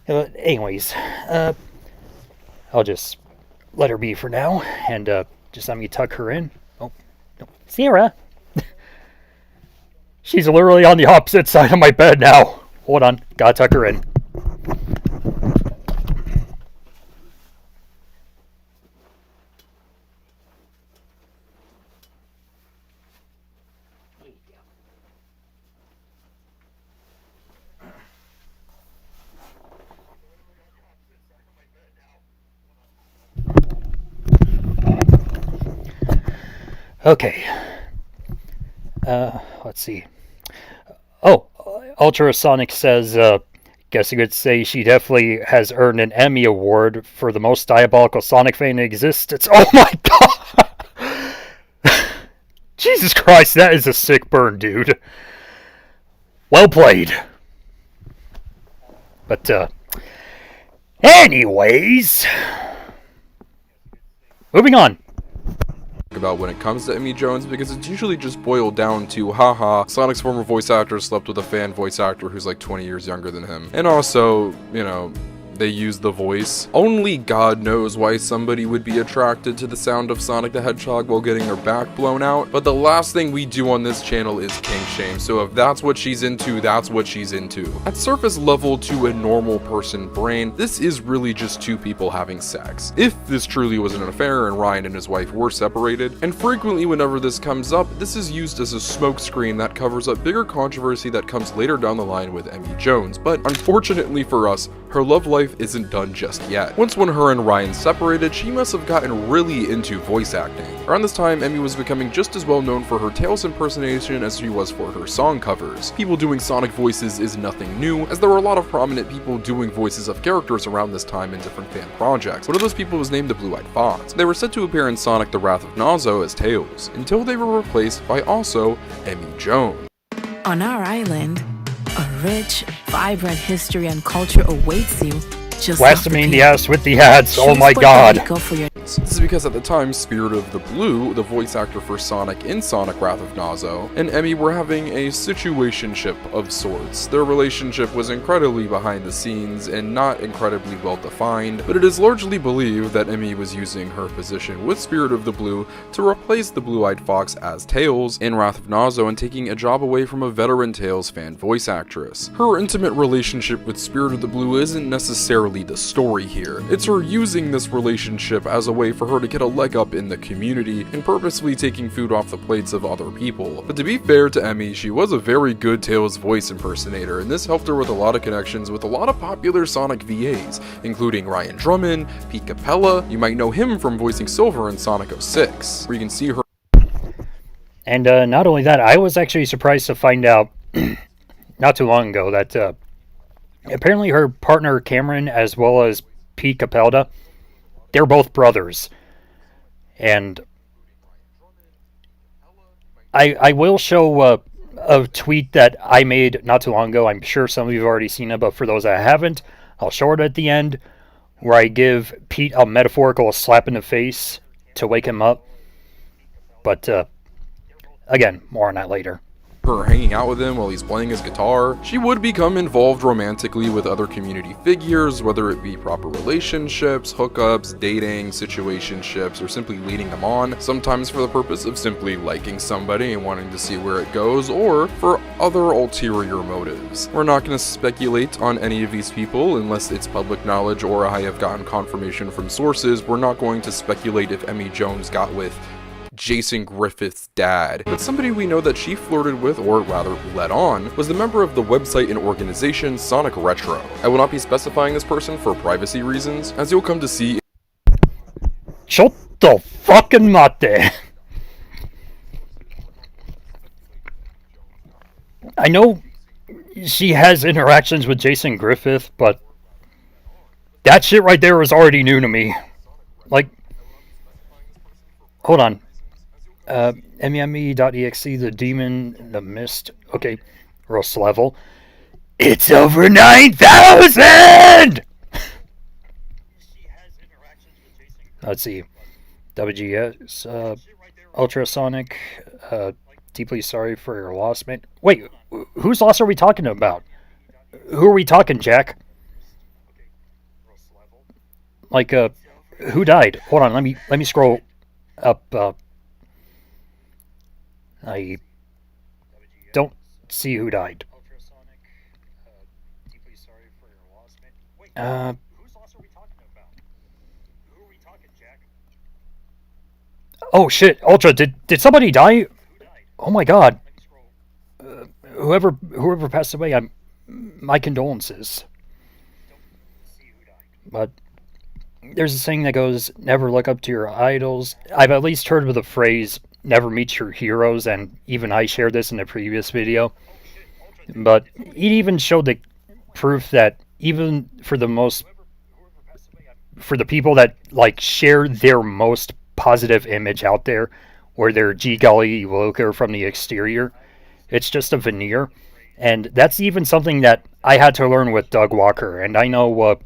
Anyways, I'll just let her be for now, and just let me tuck her in. Oh, no. Sarah! She's literally on the opposite side of my bed now. Hold on, gotta tuck her in. Okay. Let's see. Oh, Ultrasonic says, guess you could say she definitely has earned an Emmy Award for the most diabolical Sonic fan in existence. Oh my god! Jesus Christ, that is a sick burn, dude. Well played. But, anyways. Moving on. About when it comes to Emmy Jones, because it's usually just boiled down to haha, Sonic's former voice actor slept with a fan voice actor who's like 20 years younger than him. And also, you know, they use the voice. Only God knows why somebody would be attracted to the sound of Sonic the Hedgehog while getting their back blown out, but the last thing we do on this channel is kink shame, so if that's what she's into, that's what she's into. At surface level to a normal person brain, this is really just two people having sex. If this truly was an affair and Ryan and his wife were separated, and frequently whenever this comes up, this is used as a smokescreen that covers up bigger controversy that comes later down the line with Emmy Jones, but unfortunately for us, her love life isn't done just yet. Once when her and Ryan separated, she must have gotten really into voice acting. Around this time, Emmy was becoming just as well known for her Tails impersonation as she was for her song covers. People doing Sonic voices is nothing new, as there were a lot of prominent people doing voices of characters around this time in different fan projects. One of those people was named the Blue-Eyed Fox. They were set to appear in Sonic the Wrath of Nazo as Tails, until they were replaced by also Emmy Jones. On our island, a rich, vibrant history and culture awaits you. Blaspheming the ass with the ads, oh my god. This is because at the time, Spirit of the Blue, the voice actor for Sonic in Sonic Wrath of Nazo, and Emmy were having a situationship of sorts. Their relationship was incredibly behind the scenes and not incredibly well defined, but it is largely believed that Emmy was using her position with Spirit of the Blue to replace the Blue-Eyed Fox as Tails in Wrath of Nazo and taking a job away from a veteran Tails fan voice actress. Her intimate relationship with Spirit of the Blue isn't necessarily the story here. It's her using this relationship as a way for her to get a leg up in the community and purposefully taking food off the plates of other people. But to be fair to Emmy, she was a very good Tails voice impersonator, and this helped her with a lot of connections with a lot of popular Sonic VAs, including Ryan Drummond, Pete Capella. You might know him from voicing Silver in Sonic 06, where you can see her. And not only that, I was actually surprised to find out not too long ago that apparently her partner Cameron, as well as Pete Capalda, they're both brothers. And I will show a tweet that I made not too long ago. I'm sure some of you have already seen it, but for those that haven't, I'll show it at the end, where I give Pete a metaphorical slap in the face to wake him up. But, again, more on that later. Her hanging out with him while he's playing his guitar, she would become involved romantically with other community figures, whether it be proper relationships, hookups, dating, situationships, or simply leading them on, sometimes for the purpose of simply liking somebody and wanting to see where it goes, or for other ulterior motives. We're not going to speculate on any of these people unless it's public knowledge or I have gotten confirmation from sources. We're not going to speculate if Emmy Jones got with Jason Griffith's dad, but somebody we know that she flirted with, or rather led on, was the member of the website and organization Sonic Retro. I will not be specifying this person for privacy reasons, as you'll come to see. Shut the fucking mate! I know she has interactions with Jason Griffith, but that shit right there was already new to me. Like, hold on. MEME.exe, the demon, the mist. Okay, Rust level. It's over 9,000! Let's see. WGS, Ultrasonic, deeply sorry for your loss, mate. Wait, whose loss are we talking about? Who are we talking, Jack? Like, who died? Hold on, let me scroll up, I don't see who died. Oh shit, Ultra, did somebody die? Oh my god. Whoever passed away, my condolences. But there's a saying that goes, never look up to your idols. I've at least heard of the phrase, never meet your heroes, and even I shared this in a previous video. But it even showed the proof that even for the people that like share their most positive image out there, or their G golly look from the exterior, it's just a veneer. And that's even something that I had to learn with Doug Walker. And I know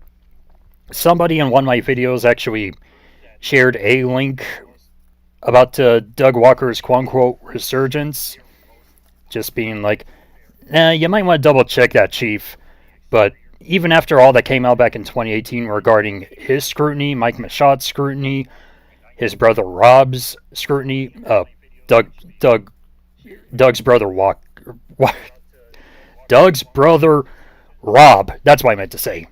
somebody in one of my videos actually shared a link about Doug Walker's quote-unquote resurgence, just being like, you might want to double-check that, Chief. But even after all that came out back in 2018 regarding his scrutiny, Mike Machad's scrutiny, his brother Rob's scrutiny, Doug's brother Doug's brother Rob, that's what I meant to say.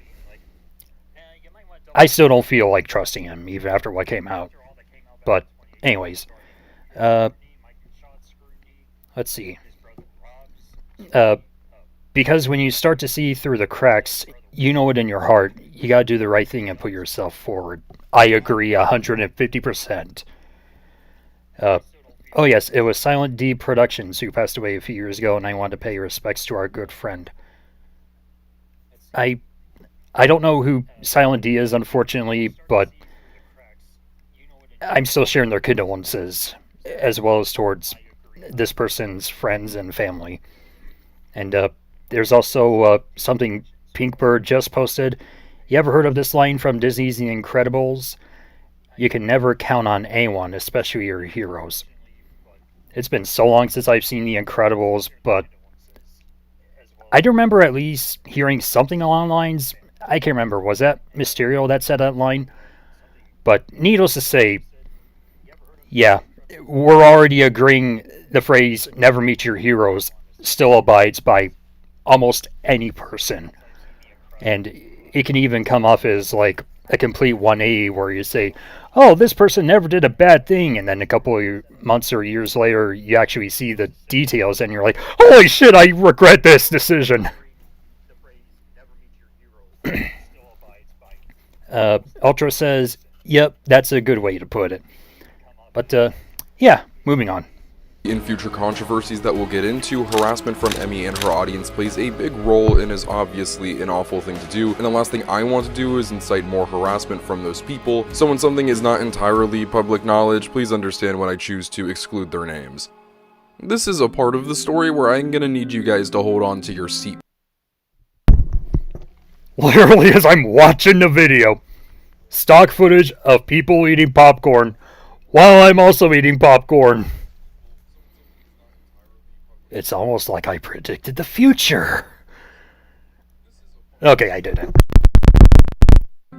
I still don't feel like trusting him, even after what came out. But anyways, let's see. Because when you start to see through the cracks, you know it in your heart. You gotta do the right thing and put yourself forward. I agree 150%. Oh yes, it was Silent D Productions who passed away a few years ago, and I wanted to pay respects to our good friend. I don't know who Silent D is, unfortunately, but I'm still sharing their condolences, as well as towards this person's friends and family. And there's also something Pinkbird just posted. You ever heard of this line from Disney's The Incredibles? You can never count on anyone, especially your heroes. It's been so long since I've seen The Incredibles, but I do remember at least hearing something along the lines. I can't remember, was that Mysterio that said that line? But needless to say, yeah, we're already agreeing the phrase, never meet your heroes, still abides by almost any person. And it can even come off as like a complete 180 where you say, oh, this person never did a bad thing, and then a couple of months or years later you actually see the details and you're like, holy shit, I regret this decision. Ultra says, yep, that's a good way to put it. But yeah, moving on. In future controversies that we'll get into, harassment from Emmy and her audience plays a big role and is obviously an awful thing to do, and the last thing I want to do is incite more harassment from those people, so when something is not entirely public knowledge, please understand when I choose to exclude their names. This is a part of the story where I'm gonna need you guys to hold on to your seat. Literally as I'm watching the video, stock footage of people eating popcorn while I'm also eating popcorn. It's almost like I predicted the future. Okay, I didn't.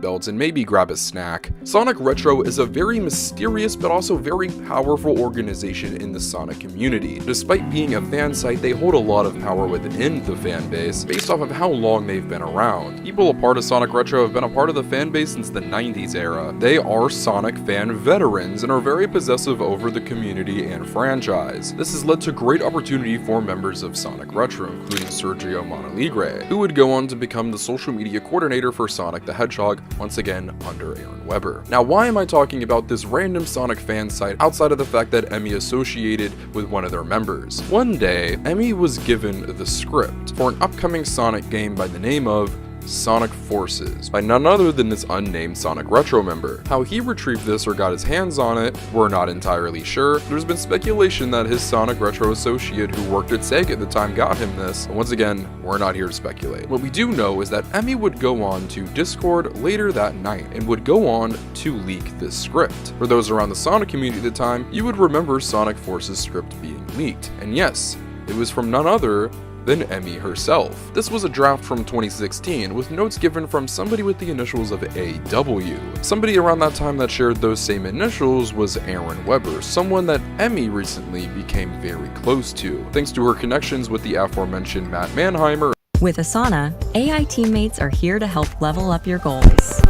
Belts and maybe grab a snack. Sonic Retro is a very mysterious but also very powerful organization in the Sonic community. Despite being a fan site, they hold a lot of power within the fan base based off of how long they've been around. People a part of Sonic Retro have been a part of the fan base since the 90s era. They are Sonic fan veterans and are very possessive over the community and franchise. This has led to great opportunity for members of Sonic Retro, including Sergio Monaligre, who would go on to become the social media coordinator for Sonic the Hedgehog, once again under Aaron Webber. Now, why am I talking about this random Sonic fan site outside of the fact that Emmy associated with one of their members? One day, Emmy was given the script for an upcoming Sonic game by the name of Sonic Forces by none other than this unnamed Sonic Retro member. How he retrieved this or got his hands on it, we're not entirely sure. There's been speculation that his Sonic Retro associate who worked at Sega at the time got him this, but once again, we're not here to speculate. What we do know is that Emmy would go on to Discord later that night and would go on to leak this script. For those around the Sonic community at the time, you would remember Sonic Forces script being leaked. And yes, it was from none other than Emmy herself. This was a draft from 2016 with notes given from somebody with the initials of AW. Somebody around that time that shared those same initials was Aaron Webber, someone that Emmy recently became very close to, thanks to her connections with the aforementioned Matt Mannheimer. With Asana, AI teammates are here to help level up your goals.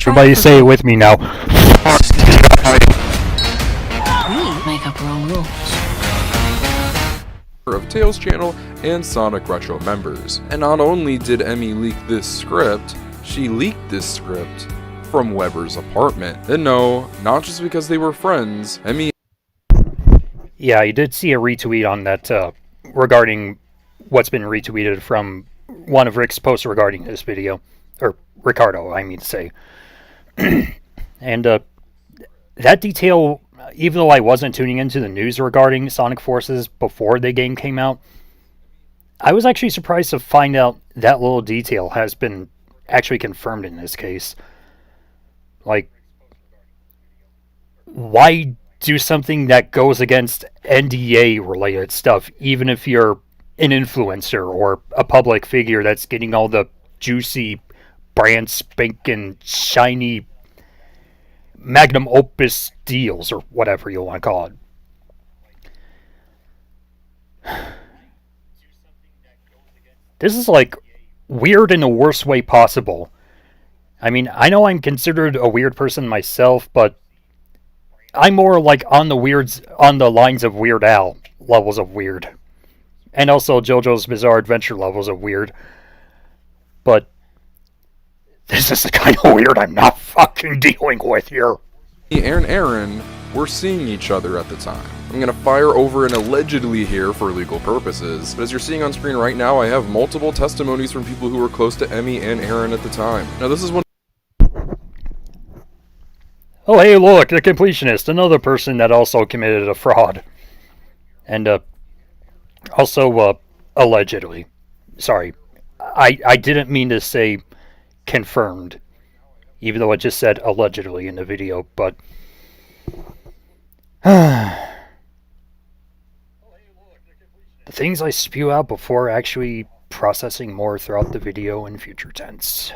Everybody say it with me now. We make up our own rules. Of Tails channel and Sonic Retro members. And not only did Emmy leak this script, she leaked this script from Webber's apartment. And no, not just because they were friends, Emmy... Yeah, I did see a retweet on that regarding what's been retweeted from one of Rick's posts regarding this video. Or Ricardo, I mean to say. And that detail, even though I wasn't tuning into the news regarding Sonic Forces before the game came out, I was actually surprised to find out that little detail has been actually confirmed in this case. Like, why do something that goes against NDA-related stuff, even if you're an influencer or a public figure that's getting all the juicy, brand spanking, shiny magnum opus deals, or whatever you want to call it. This is like weird in the worst way possible. I mean, I know I'm considered a weird person myself, but I'm more like on the lines of Weird Al levels of weird. And also JoJo's Bizarre Adventure levels of weird. But this is the kind of weird I'm not fucking dealing with here. Aaron were seeing each other at the time. I'm gonna fire over an allegedly here for legal purposes, but as you're seeing on screen right now, I have multiple testimonies from people who were close to Emmy and Aaron at the time. Now this is one. Oh hey look, the completionist, another person that also committed a fraud. And also allegedly. Sorry, I didn't mean to say confirmed, even though it just said allegedly in the video, but the things I spew out before actually processing more throughout the video in future tense.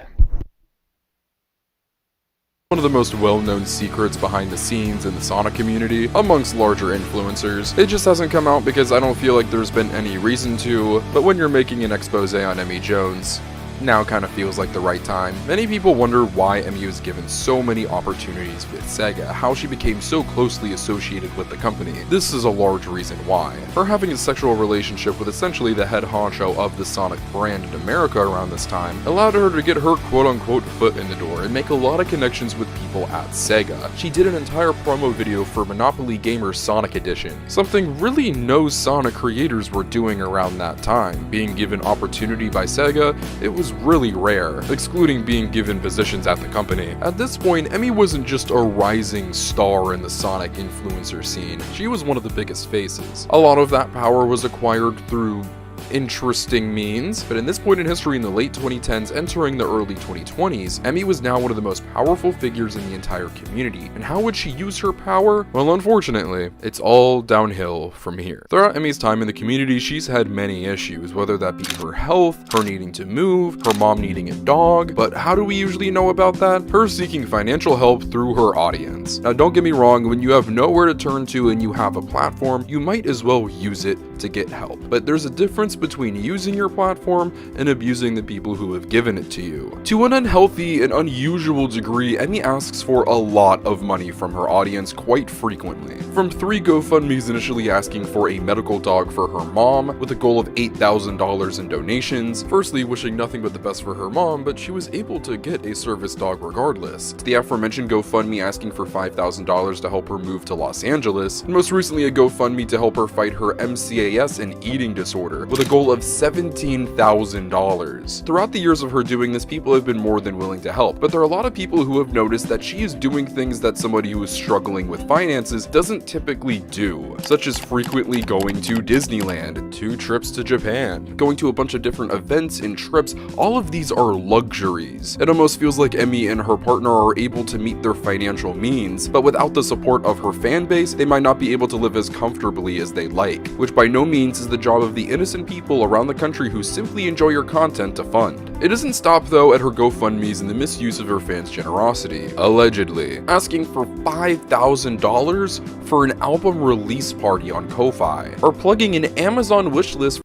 One of the most well-known secrets behind the scenes in the Sonic community, amongst larger influencers. It just hasn't come out because I don't feel like there's been any reason to, but when you're making an expose on Emmy Jones, now kind of feels like the right time. Many people wonder why Emmy was given so many opportunities with Sega, how she became so closely associated with the company. This is a large reason why. Her having a sexual relationship with essentially the head honcho of the Sonic brand in America around this time allowed her to get her quote-unquote foot in the door and make a lot of connections with people at Sega. She did an entire promo video for Monopoly Gamer's Sonic Edition, something really no Sonic creators were doing around that time. Being given opportunity by Sega, it was really rare, excluding being given positions at the company. At this point, Emmy wasn't just a rising star in the Sonic influencer scene, she was one of the biggest faces. A lot of that power was acquired through interesting means, but in this point in history in the late 2010s, entering the early 2020s, Emmy was now one of the most powerful figures in the entire community. And how would she use her power? Well, unfortunately, it's all downhill from here. Throughout Emmy's time in the community, she's had many issues, whether that be her health, her needing to move, her mom needing a dog, but how do we usually know about that? Her seeking financial help through her audience. Now, don't get me wrong, when you have nowhere to turn to and you have a platform, you might as well use it to get help. But there's a difference between using your platform and abusing the people who have given it to you. To an unhealthy and unusual degree, Emmy asks for a lot of money from her audience quite frequently. From 3 GoFundMes initially asking for a medical dog for her mom, with a goal of $8,000 in donations, firstly wishing nothing but the best for her mom, but she was able to get a service dog regardless, to the aforementioned GoFundMe asking for $5,000 to help her move to Los Angeles, and most recently a GoFundMe to help her fight her MCAS and eating disorder, with a goal of $17,000. Throughout the years of her doing this, people have been more than willing to help, but there are a lot of people who have noticed that she is doing things that somebody who is struggling with finances doesn't typically do, such as frequently going to Disneyland, 2 trips to Japan, going to a bunch of different events and trips. All of these are luxuries. It almost feels like Emmy and her partner are able to meet their financial means, but without the support of her fan base, they might not be able to live as comfortably as they like, which by no means is the job of the innocent people around the country who simply enjoy your content to fund. It doesn't stop though at her GoFundMes and the misuse of her fans' generosity, allegedly asking for $5,000 for an album release party on Ko-Fi, or plugging an Amazon wishlist.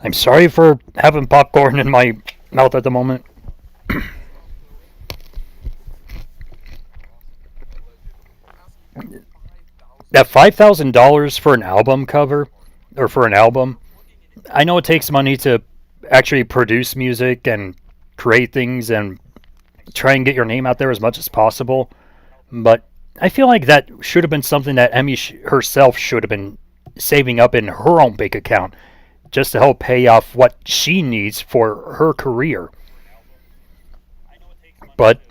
I'm sorry for having popcorn in my mouth at the moment. That $5,000 for an album cover, or for an album, I know it takes money to actually produce music and create things and try and get your name out there as much as possible, but I feel like that should have been something that Emmy herself should have been saving up in her own bank account, just to help pay off what she needs for her career. But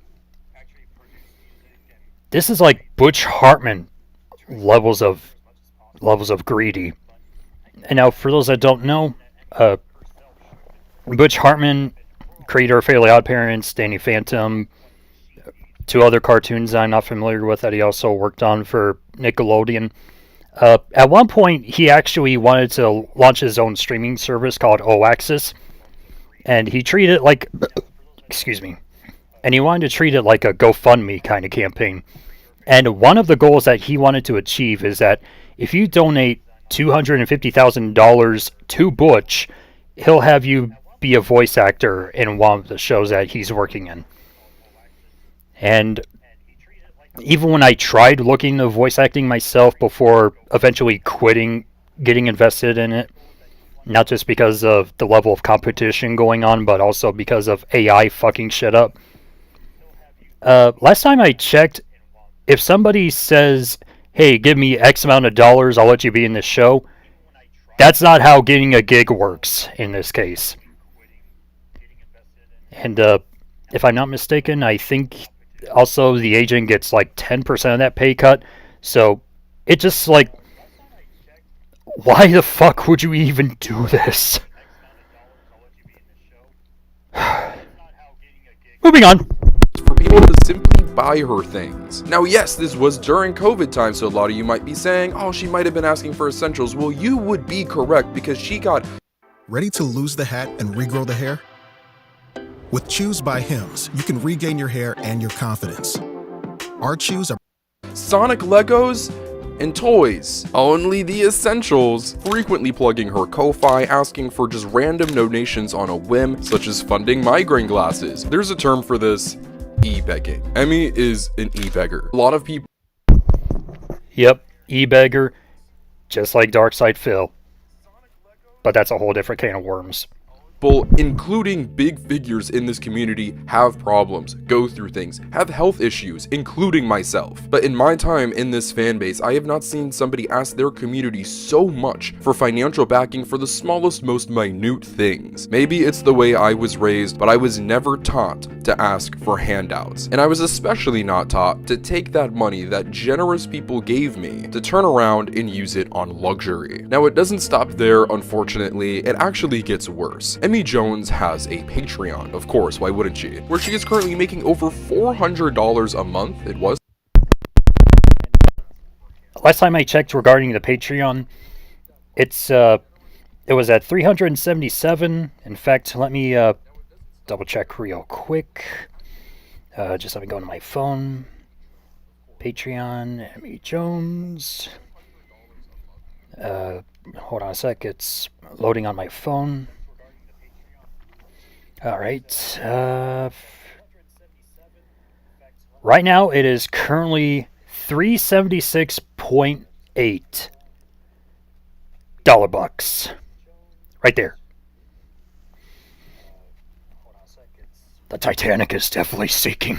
this is like Butch Hartman levels of greedy. And now, for those that don't know, Butch Hartman, creator of Fairly Odd Parents, Danny Phantom, 2 other cartoons I'm not familiar with that he also worked on for Nickelodeon. At one point, he actually wanted to launch his own streaming service called Oaxis, and he treated it like, excuse me, and he wanted to treat it like a GoFundMe kind of campaign. And one of the goals that he wanted to achieve is that if you donate $250,000 to Butch, he'll have you be a voice actor in one of the shows that he's working in. And even when I tried looking into voice acting myself before eventually quitting getting invested in it, not just because of the level of competition going on, but also because of AI fucking shit up. Last time I checked, if somebody says, hey, give me X amount of dollars, I'll let you be in this show, that's not how getting a gig works in this case. And if I'm not mistaken, I think also the agent gets like 10% of that pay cut. So it just like, why the fuck would you even do this? Moving on. For people to simply buy her things. Now yes, this was during COVID time, so a lot of you might be saying, oh, she might have been asking for essentials. Well, you would be correct, because she got... Ready to lose the hat and regrow the hair? With Chews by Hims, you can regain your hair and your confidence. Our chews are Sonic Legos and toys. Only the essentials. Frequently plugging her Ko-Fi, asking for just random donations on a whim, such as funding migraine glasses. There's a term for this: e-begging. Emmy is an e-beggar. A lot of people... Yep, e-beggar, just like Darkside Phil. But that's a whole different can of worms. people, including big figures in this community, have problems, go through things, have health issues, including myself. But in my time in this fan base, I have not seen somebody ask their community so much for financial backing for the smallest, most minute things. Maybe it's the way I was raised, but I was never taught to ask for handouts. And I was especially not taught to take that money that generous people gave me to turn around and use it on luxury. Now, it doesn't stop there, unfortunately. It actually gets worse. Emmy Jones has a Patreon, of course, why wouldn't she? Where she is currently making over $400 a month. It was. Last time I checked regarding the Patreon, it was at 377. In fact, let me double check real quick. Just let me go to my phone. Patreon, Emmy Jones. Hold on a sec, it's loading on my phone. Alright, right now it is currently $376.8 bucks. Right there. The Titanic is definitely sinking.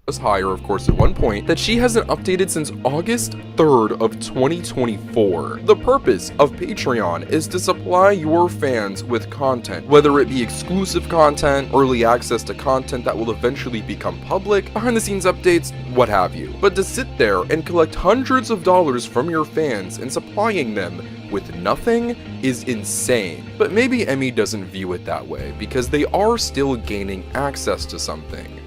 Was higher, of course, at one point, that she hasn't updated since August 3rd of 2024. The purpose of Patreon is to supply your fans with content, whether it be exclusive content, early access to content that will eventually become public, behind the scenes updates, what have you. But to sit there and collect hundreds of dollars from your fans and supplying them with nothing is insane. But maybe Emmy doesn't view it that way, because they are still gaining access to something.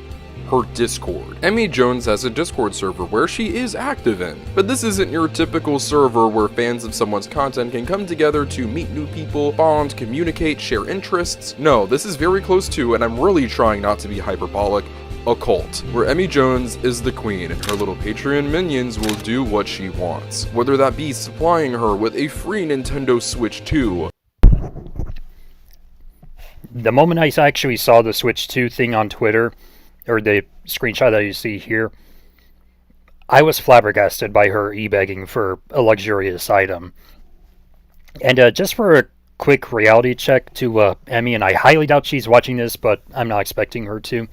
Her Discord. Emmy Jones has a Discord server where she is active in, but this isn't your typical server where fans of someone's content can come together to meet new people, bond, communicate, share interests. No, this is very close to, and I'm really trying not to be hyperbolic, a cult, where Emmy Jones is the queen and her little Patreon minions will do what she wants, whether that be supplying her with a free Nintendo Switch 2. The moment I actually saw the Switch 2 thing on Twitter, or the screenshot that you see here, I was flabbergasted by her e-begging for a luxurious item. And just for a quick reality check to Emmy, and I highly doubt she's watching this, but I'm not expecting her to.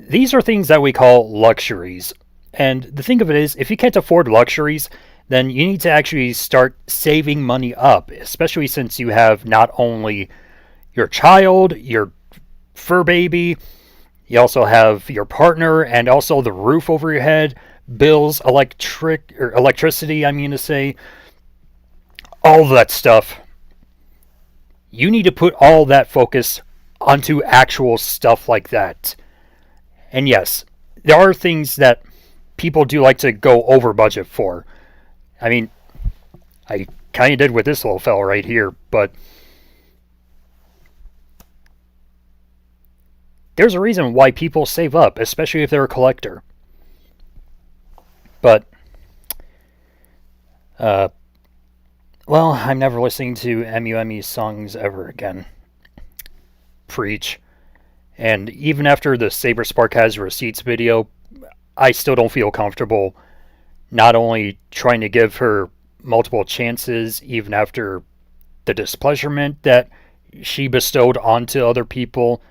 These are things that we call luxuries. And the thing of it is, if you can't afford luxuries, then you need to actually start saving money up, especially since you have not only your child, your fur baby, you also have your partner, and also the roof over your head, bills, electricity, I mean to say, all of that stuff. You need to put all that focus onto actual stuff like that. And yes, there are things that people do like to go over budget for. I mean, I kind of did with this little fella right here, but there's a reason why people save up, especially if they're a collector. But, well, I'm never listening to Emmy's songs ever again. Preach. And even after the Saberspark has receipts video, I still don't feel comfortable not only trying to give her multiple chances, even after the displeasurement that she bestowed onto other people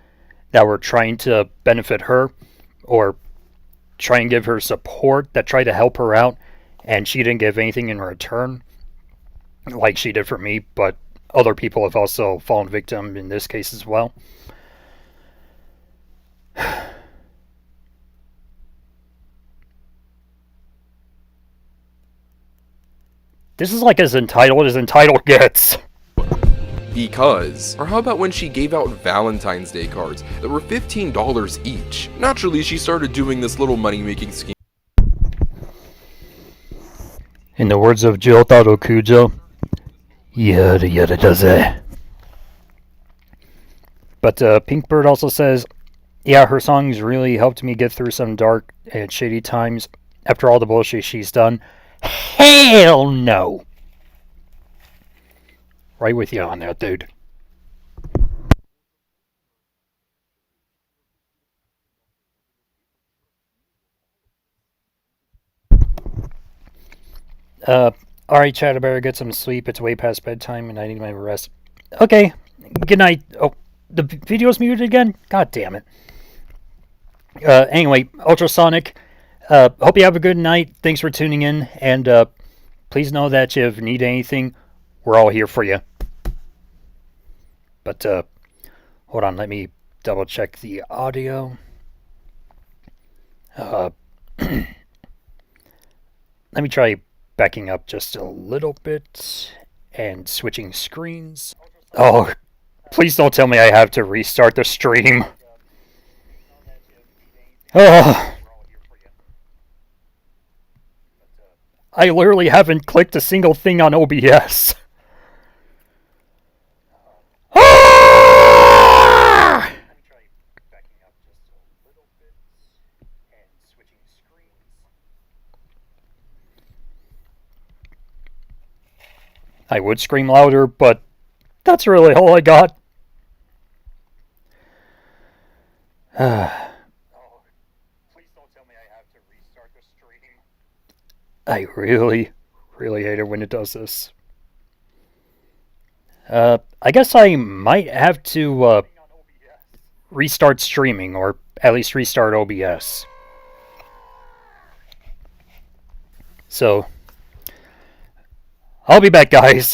that were trying to benefit her, or try and give her support that tried to help her out, and she didn't give anything in return, like she did for me, but other people have also fallen victim in this case as well. This is like as entitled gets. Because. Or how about when she gave out Valentine's Day cards that were $15 each? Naturally, she started doing this little money-making scheme. In the words of Jotaro Kujo, yada yada does it. But Pinkbird also says, yeah, her songs really helped me get through some dark and shady times after all the bullshit she's done. Hell no! Right with you on that, dude. Alright, Chad, I better get some sleep. It's way past bedtime and I need my rest. Okay, good night. Oh, the video's muted again? God damn it. Anyway, Ultrasonic, hope you have a good night. Thanks for tuning in, and please know that if you need anything, we're all here for you. But, hold on, let me double check the audio. Let me try backing up just a little bit and switching screens. Oh, please don't tell me I have to restart the stream. Oh, I literally haven't clicked a single thing on OBS. Ah! I would scream louder, but that's really all I got. I really hate it when it does this. I guess I might have to restart streaming, or at least restart OBS. So, I'll be back, guys.